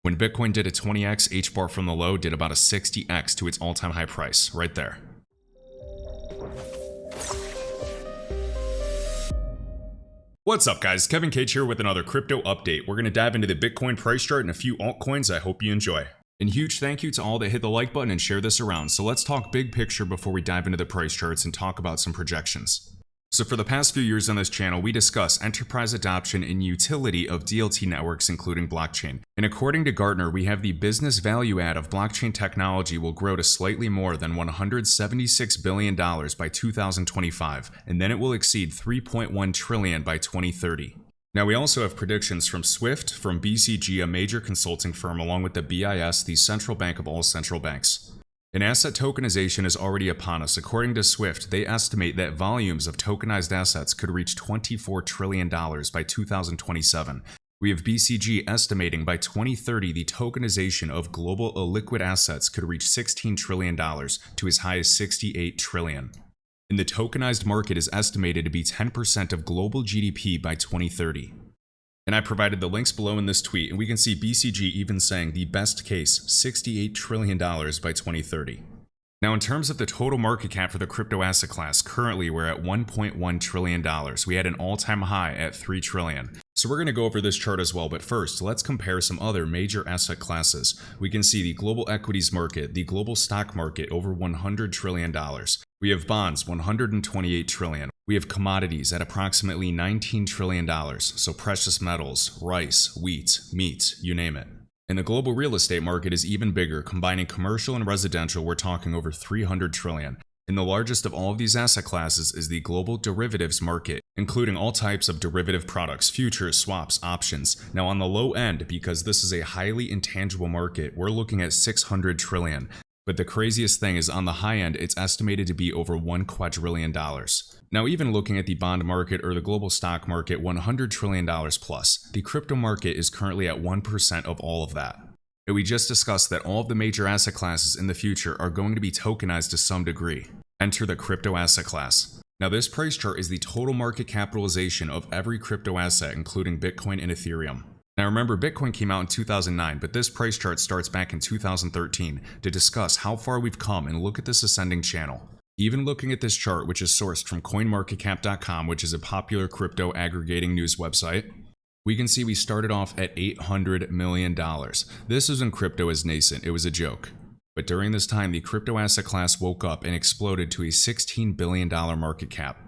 When Bitcoin did a 20x, HBAR from the low did about a 60x to its all-time high price, right there. What's up guys, Kevin Cage here with another crypto update. We're going to dive into the Bitcoin price chart and a few altcoins I hope you enjoy. And huge thank you to all that hit the like button and share this around. So let's talk big picture before we dive into the price charts and talk about some projections. So for the past few years on this channel, we discuss enterprise adoption and utility of DLT networks, including blockchain. And according to Gartner, we have the business value add of blockchain technology will grow to slightly more than $176 billion by 2025, and then it will exceed $3.1 trillion by 2030. Now we also have predictions from Swift, from BCG, a major consulting firm, along with the BIS, the central bank of all central banks. And asset tokenization is already upon us. According to Swift, they estimate that volumes of tokenized assets could reach $24 trillion by 2027. We have BCG estimating by 2030 the tokenization of global illiquid assets could reach $16 trillion to as high as $68 trillion. And the tokenized market is estimated to be 10% of global GDP by 2030. And I provided the links below in this tweet, and we can see BCG even saying the best case, $68 trillion by 2030. Now in terms of the total market cap for the crypto asset class, currently we're at $1.1 trillion. We had an all-time high at $3 trillion. So we're going to go over this chart as well, but first let's compare some other major asset classes. We can see the global equities market, the global stock market over $100 trillion. We have bonds, $128 trillion. We have commodities at approximately $19 trillion, so precious metals, rice, wheat, meat, you name it. And the global real estate market is even bigger, combining commercial and residential, we're talking over $300 trillion. And the largest of all of these asset classes is the global derivatives market, including all types of derivative products, futures, swaps, options. Now on the low end, because this is a highly intangible market, we're looking at $600 trillion. But the craziest thing is on the high end, it's estimated to be over $1 quadrillion. Now even looking at the bond market or the global stock market, $100 trillion plus. The crypto market is currently at 1% of all of that. And we just discussed that all of the major asset classes in the future are going to be tokenized to some degree. Enter the crypto asset class. Now this price chart is the total market capitalization of every crypto asset, including Bitcoin and Ethereum. Now remember, Bitcoin came out in 2009, but this price chart starts back in 2013 to discuss how far we've come and look at this ascending channel. Even looking at this chart, which is sourced from coinmarketcap.com, which is a popular crypto aggregating news website, we can see we started off at $800 million. This is when crypto is nascent, it was a joke. But during this time, the crypto asset class woke up and exploded to a $16 billion market cap.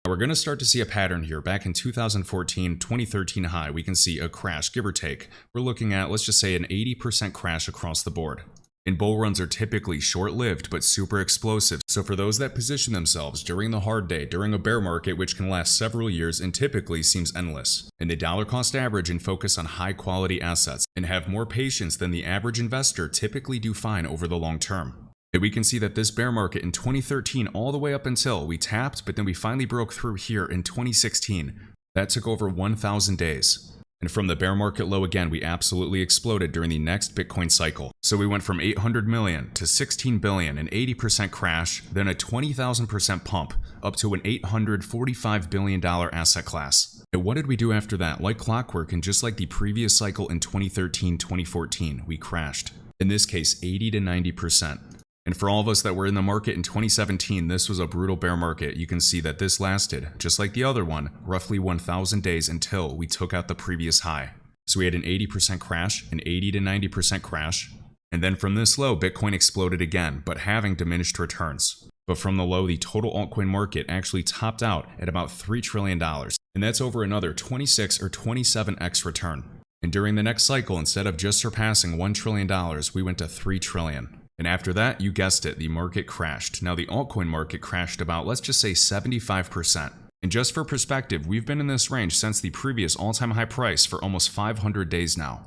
We're going to start to see a pattern here. Back in 2014, 2013 high, we can see a crash, give or take. We're looking at, let's just say, an 80% crash across the board. And bull runs are typically short-lived but super explosive. So for those that position themselves during the hard day, during a bear market which can last several years and typically seems endless, and the dollar cost average and focus on high-quality assets and have more patience than the average investor, typically do fine over the long term. And we can see that this bear market in 2013 all the way up until we tapped, but then we finally broke through here in 2016. That took over 1,000 days. And from the bear market low again, we absolutely exploded during the next Bitcoin cycle. So we went from 800 million to 16 billion, an 80% crash, then a 20,000% pump, up to an $845 billion asset class. And what did we do after that? Like clockwork, and just like the previous cycle in 2013-2014, we crashed. In this case, 80 to 90%. And for all of us that were in the market in 2017, this was a brutal bear market. You can see that this lasted, just like the other one, roughly 1,000 days until we took out the previous high. So we had an 80% crash, an 80 to 90% crash. And then from this low, Bitcoin exploded again, but having diminished returns. But from the low, the total altcoin market actually topped out at about $3 trillion. And that's over another 26 or 27x return. And during the next cycle, instead of just surpassing $1 trillion, we went to $3 trillion. And after that, you guessed it, the market crashed. Now the altcoin market crashed about, let's just say 75%. And just for perspective, we've been in this range since the previous all-time high price for almost 500 days now.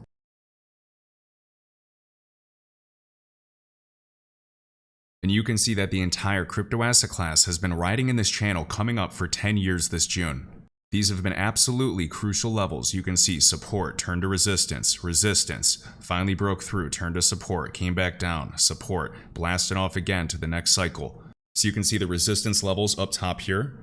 And you can see that the entire crypto asset class has been riding in this channel coming up for 10 years this June. These have been absolutely crucial levels. You can see support, turned to resistance, resistance, finally broke through, turned to support, came back down, support, blasted off again to the next cycle. So you can see the resistance levels up top here.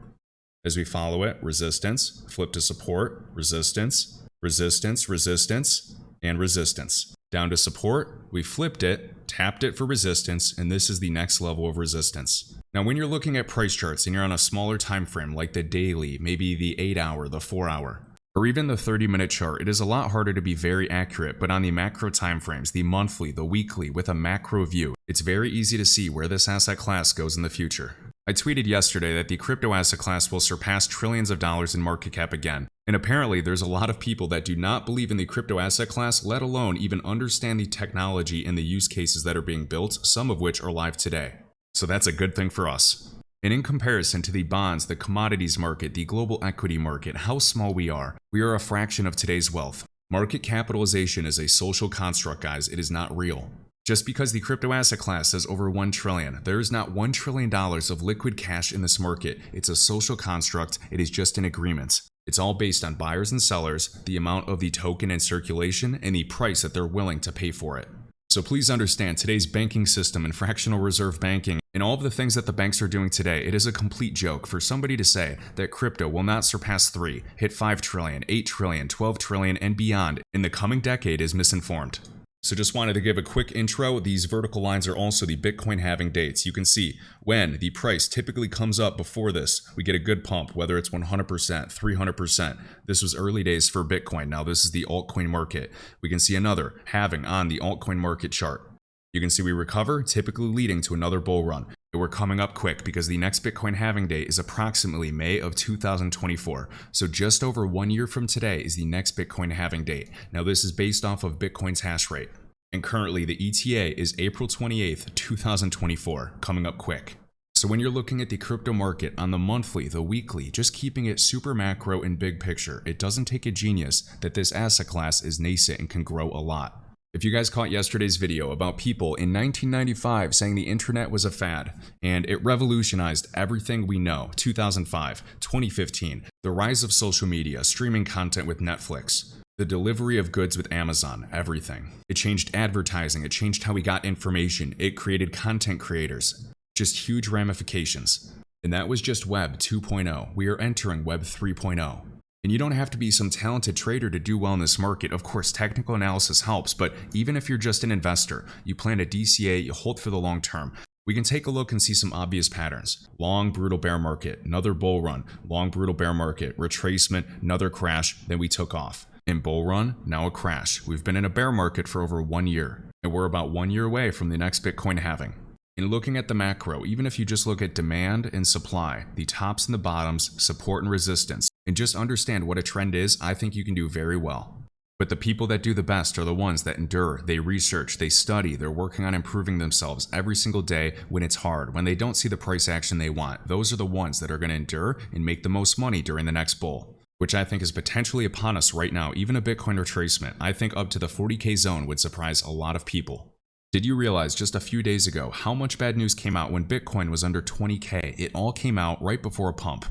As we follow it, resistance, flip to support, resistance, resistance, resistance, and resistance. Down to support, we flipped it, tapped it for resistance, and this is the next level of resistance. Now when you're looking at price charts and you're on a smaller time frame like the daily, maybe the 8-hour, the 4-hour, or even the 30-minute chart, it is a lot harder to be very accurate, but on the macro time frames, the monthly, the weekly, with a macro view, it's very easy to see where this asset class goes in the future. I tweeted yesterday that the crypto asset class will surpass trillions of dollars in market cap again. And apparently there's a lot of people that do not believe in the crypto asset class, let alone even understand the technology and the use cases that are being built, some of which are live today. So that's a good thing for us. And in comparison to the bonds, the commodities market, the global equity market, how small we are a fraction of today's wealth. Market capitalization is a social construct, guys. It is not real. Just because the crypto asset class has over $1 trillion, there is not $1 trillion of liquid cash in this market. It's a social construct. It is just an agreement. It's all based on buyers and sellers, the amount of the token in circulation, and the price that they're willing to pay for it. So please understand, today's banking system and fractional reserve banking and all of the things that the banks are doing today, it is a complete joke for somebody to say that crypto will not surpass 3, hit 5 trillion, 8 trillion, 12 trillion, and beyond in the coming decade is misinformed. So just wanted to give a quick intro. These vertical lines are also the Bitcoin halving dates. You can see when the price typically comes up before this, we get a good pump, whether it's 100%, 300%. This was early days for Bitcoin. Now this is the altcoin market. We can see another halving on the altcoin market chart. You can see we recover, typically leading to another bull run. And we're coming up quick because the next Bitcoin halving date is approximately May of 2024. So just over 1 year from today is the next Bitcoin halving date. Now this is based off of Bitcoin's hash rate. And currently the ETA is April 28th, 2024, coming up quick. So when you're looking at the crypto market on the monthly, the weekly, just keeping it super macro and big picture, it doesn't take a genius that this asset class is nascent and can grow a lot. If you guys caught yesterday's video about people in 1995 saying the internet was a fad and it revolutionized everything we know, 2005, 2015, the rise of social media, streaming content with Netflix, the delivery of goods with Amazon, everything. It changed advertising, it changed how we got information, it created content creators, just huge ramifications. And that was just Web 2.0. We are entering Web 3.0. And you don't have to be some talented trader to do well in this market. Of course, technical analysis helps, but even if you're just an investor, you plan a DCA, you hold for the long term, we can take a look and see some obvious patterns. Long, brutal bear market, another bull run, long, brutal bear market, retracement, another crash, then we took off. In bull run, now a crash. We've been in a bear market for over 1 year, and we're about 1 year away from the next Bitcoin halving. In looking at the macro, even if you just look at demand and supply, the tops and the bottoms, support and resistance, and just understand what a trend is, I think you can do very well. But the people that do the best are the ones that endure, they research, they study, they're working on improving themselves every single day when it's hard, when they don't see the price action they want. Those are the ones that are going to endure and make the most money during the next bull, which I think is potentially upon us right now. Even a Bitcoin retracement, I think up to the 40K zone would surprise a lot of people. Did you realize just a few days ago how much bad news came out when Bitcoin was under 20K? It all came out right before a pump.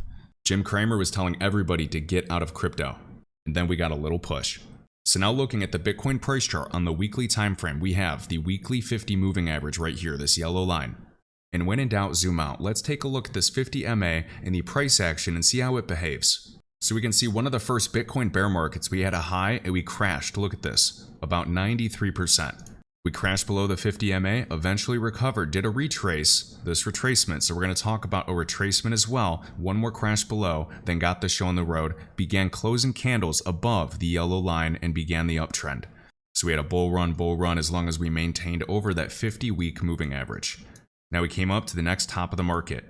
Jim Cramer was telling everybody to get out of crypto, and then we got a little push. So now looking at the Bitcoin price chart on the weekly time frame, we have the weekly 50 moving average right here, this yellow line. And when in doubt, zoom out. Let's take a look at this 50 MA and the price action and see how it behaves. So we can see one of the first Bitcoin bear markets, we had a high and we crashed. Look at this, about 93%. We crashed below the 50 MA, eventually recovered, did a retrace, this retracement. So we're going to talk about a retracement as well. One more crash below, then got the show on the road, began closing candles above the yellow line and began the uptrend. So we had a bull run as long as we maintained over that 50-week moving average. Now we came up to the next top of the market.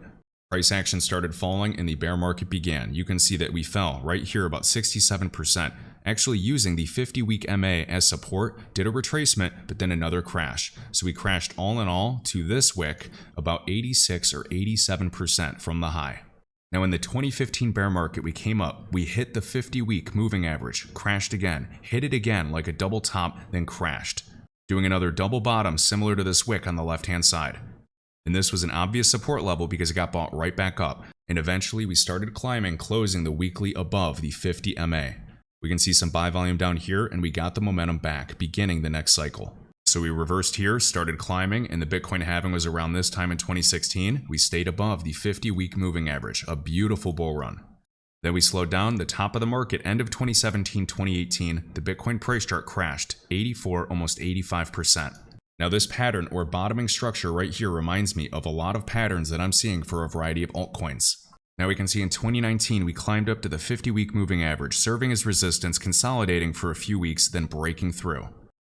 Price action started falling and the bear market began. You can see that we fell right here about 67%. Actually using the 50-week MA as support, did a retracement, but then another crash. So we crashed all in all to this wick about 86 or 87% from the high. Now in the 2015 bear market, we came up, we hit the 50-week moving average, crashed again, hit it again like a double top, then crashed, doing another double bottom similar to this wick on the left-hand side. And this was an obvious support level because it got bought right back up. And eventually we started climbing, closing the weekly above the 50 MA. We can see some buy volume down here and we got the momentum back, beginning the next cycle. So we reversed here, started climbing, and the Bitcoin halving was around this time in 2016. We stayed above the 50-week moving average, a beautiful bull run. Then we slowed down. The top of the market, end of 2017, 2018, the Bitcoin price chart crashed 84, almost 85%. Now this pattern or bottoming structure right here reminds me of a lot of patterns that I'm seeing for a variety of altcoins. Now we can see in 2019 we climbed up to the 50-week moving average, serving as resistance, consolidating for a few weeks, then breaking through.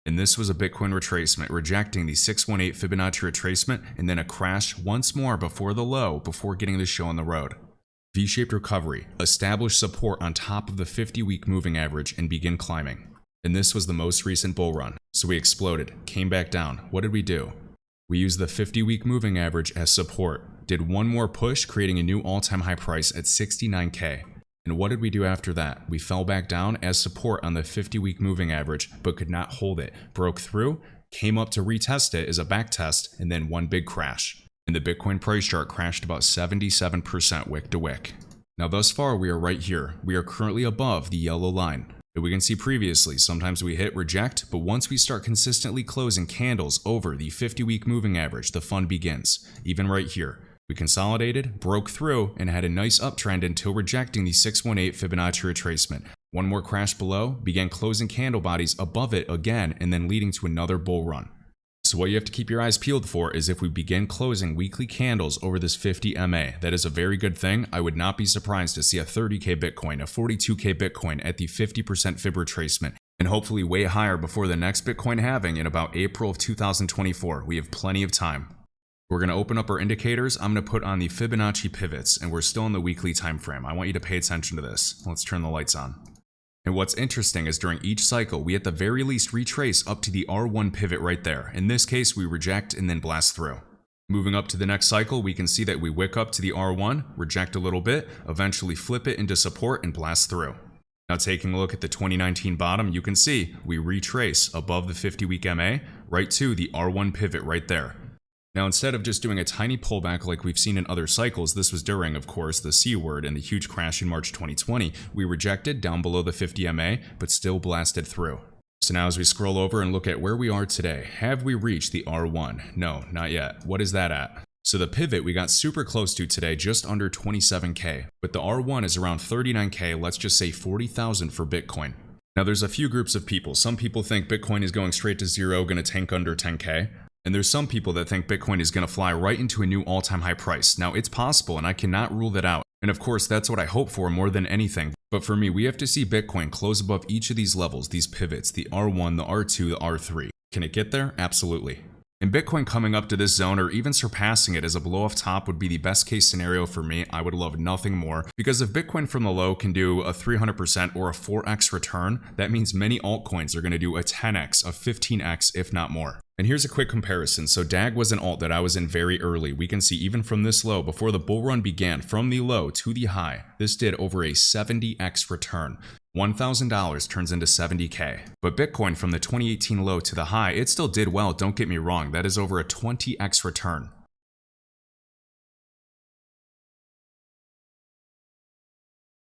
And this was a Bitcoin retracement, rejecting the 618 Fibonacci retracement, and then a crash once more before the low, before getting the show on the road. V-shaped recovery, establish support on top of the 50-week moving average and begin climbing. And this was the most recent bull run. So we exploded, came back down. What did we do? We used the 50-week moving average as support, did one more push, creating a new all-time high price at 69K. And what did we do after that? We fell back down as support on the 50-week moving average, but could not hold it. Broke through, came up to retest it as a back test, and then one big crash. And the Bitcoin price chart crashed about 77% wick to wick. Now thus far we are right here. We are currently above the yellow line. And we can see previously, sometimes we hit reject, but once we start consistently closing candles over the 50-week moving average, the fun begins. Even right here. We consolidated, broke through, and had a nice uptrend until rejecting the 618 Fibonacci retracement. One more crash below, began closing candle bodies above it again, and then leading to another bull run. So what you have to keep your eyes peeled for is if we begin closing weekly candles over this 50 MA. That is a very good thing. I would not be surprised to see a 30K Bitcoin, a 42K Bitcoin at the 50% fib retracement, and hopefully way higher before the next Bitcoin halving in about April of 2024. We have plenty of time. We're going to open up our indicators. I'm going to put on the Fibonacci pivots, and we're still in the weekly time frame. I want you to pay attention to this. Let's turn the lights on. And what's interesting is during each cycle, we at the very least retrace up to the R1 pivot right there. In this case, we reject and then blast through. Moving up to the next cycle, we can see that we wick up to the R1, reject a little bit, eventually flip it into support and blast through. Now taking a look at the 2019 bottom, you can see we retrace above the 50-week MA right to the R1 pivot right there. Now instead of just doing a tiny pullback like we've seen in other cycles, this was during, of course, the C word and the huge crash in March 2020, we rejected down below the 50 MA, but still blasted through. So now as we scroll over and look at where we are today, have we reached the R1? No, not yet. What is that at? So the pivot we got super close to today, just under 27K, but the R1 is around 39K, let's just say 40,000 for Bitcoin. Now there's a few groups of people. Some people think Bitcoin is going straight to zero, going to tank under 10K. And there's some people that think Bitcoin is going to fly right into a new all-time high price. Now, it's possible, and I cannot rule that out. And of course, that's what I hope for more than anything. But for me, we have to see Bitcoin close above each of these levels, these pivots, the R1, the R2, the R3. Can it get there? Absolutely. And Bitcoin coming up to this zone or even surpassing it as a blow off top would be the best case scenario for me. I would love nothing more, because if Bitcoin from the low can do a 300% or a 4x return, that means many altcoins are going to do a 10x, a 15x, if not more. And here's a quick comparison. So DAG was an alt that I was in very early. We can see even from this low, before the bull run began, from the low to the high, this did over a 70x return. $1,000 turns into 70K. But Bitcoin from the 2018 low to the high, it still did well, don't get me wrong. That is over a 20x return.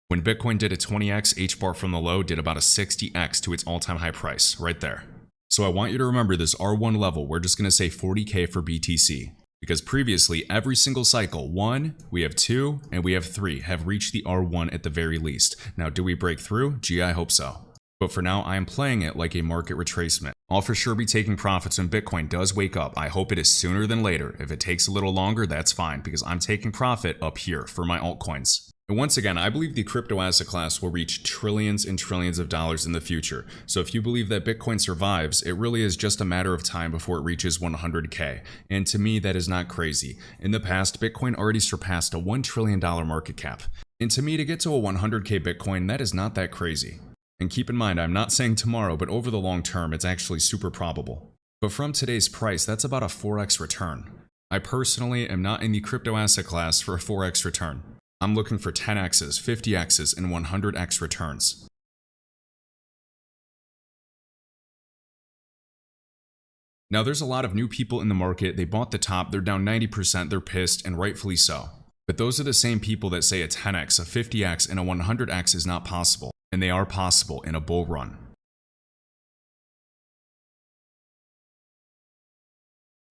When Bitcoin did a 20x, HBAR from the low did about a 60x to its all-time high price, right there. So I want you to remember this R1 level, we're just going to say 40K for BTC. Because previously, every single cycle, 1, we have 2, and we have 3, have reached the R1 at the very least. Now, do we break through? Gee, I hope so. But for now, I am playing it like a market retracement. I'll for sure be taking profits when Bitcoin does wake up. I hope it is sooner than later. If it takes a little longer, that's fine, because I'm taking profit up here for my altcoins. And once again, I believe the crypto asset class will reach trillions and trillions of dollars in the future. So if you believe that Bitcoin survives, it really is just a matter of time before it reaches 100K. And to me, that is not crazy. In the past, Bitcoin already surpassed a $1 trillion market cap. And to me, to get to a 100K Bitcoin, that is not that crazy. And keep in mind, I'm not saying tomorrow, but over the long term, it's actually super probable. But from today's price, that's about a 4x return. I personally am not in the crypto asset class for a 4x return. I'm looking for 10x's, 50x's, and 100x returns. Now there's a lot of new people in the market. They bought the top, they're down 90%, they're pissed, and rightfully so. But those are the same people that say a 10x, a 50x, and a 100x is not possible. And they are possible in a bull run.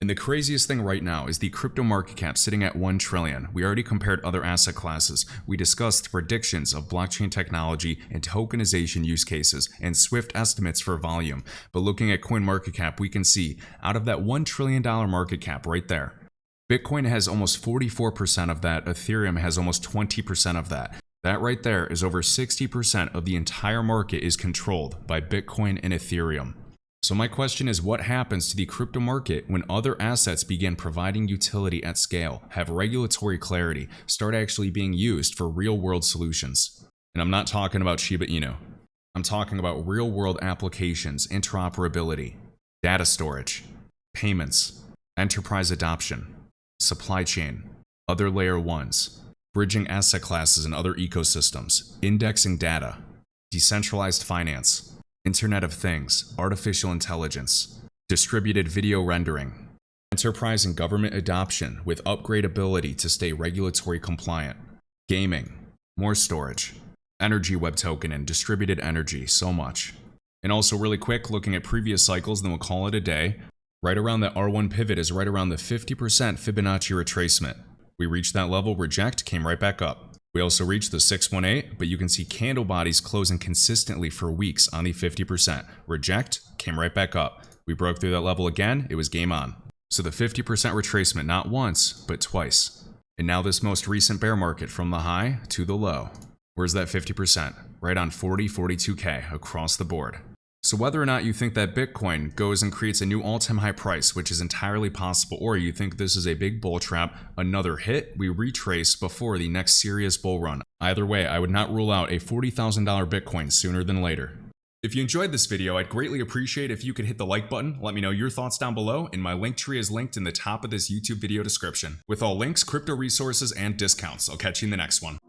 And the craziest thing right now is the crypto market cap sitting at 1 trillion. We already compared other asset classes. We discussed predictions of blockchain technology and tokenization use cases and swift estimates for volume. But looking at CoinMarketCap, we can see out of that $1 trillion market cap right there, Bitcoin has almost 44% of that. Ethereum has almost 20% of that. That right there is over 60% of the entire market is controlled by Bitcoin and Ethereum. So my question is, what happens to the crypto market when other assets begin providing utility at scale, have regulatory clarity, start actually being used for real-world solutions? And I'm not talking about Shiba Inu. I'm talking about real-world applications, interoperability, data storage, payments, enterprise adoption, supply chain, other layer ones, bridging asset classes and other ecosystems, indexing data, decentralized finance, Internet of Things, artificial intelligence, distributed video rendering, enterprise and government adoption with upgradability to stay regulatory compliant, gaming, more storage, energy web token and distributed energy, so much. And also really quick, looking at previous cycles, then we'll call it a day. Right around that R1 pivot is right around the 50% Fibonacci retracement. We reached that level, reject, came right back up. We also reached the 618, but you can see candle bodies closing consistently for weeks on the 50%. Reject, came right back up. We broke through that level again, it was game on. So the 50% retracement, not once, but twice. And now this most recent bear market from the high to the low. Where's that 50%? Right on 42K across the board. So whether or not you think that Bitcoin goes and creates a new all-time high price, which is entirely possible, or you think this is a big bull trap, another hit, we retrace before the next serious bull run. Either way, I would not rule out a $40,000 Bitcoin sooner than later. If you enjoyed this video, I'd greatly appreciate if you could hit the like button, let me know your thoughts down below, and my link tree is linked in the top of this YouTube video description, with all links, crypto resources, and discounts. I'll catch you in the next one.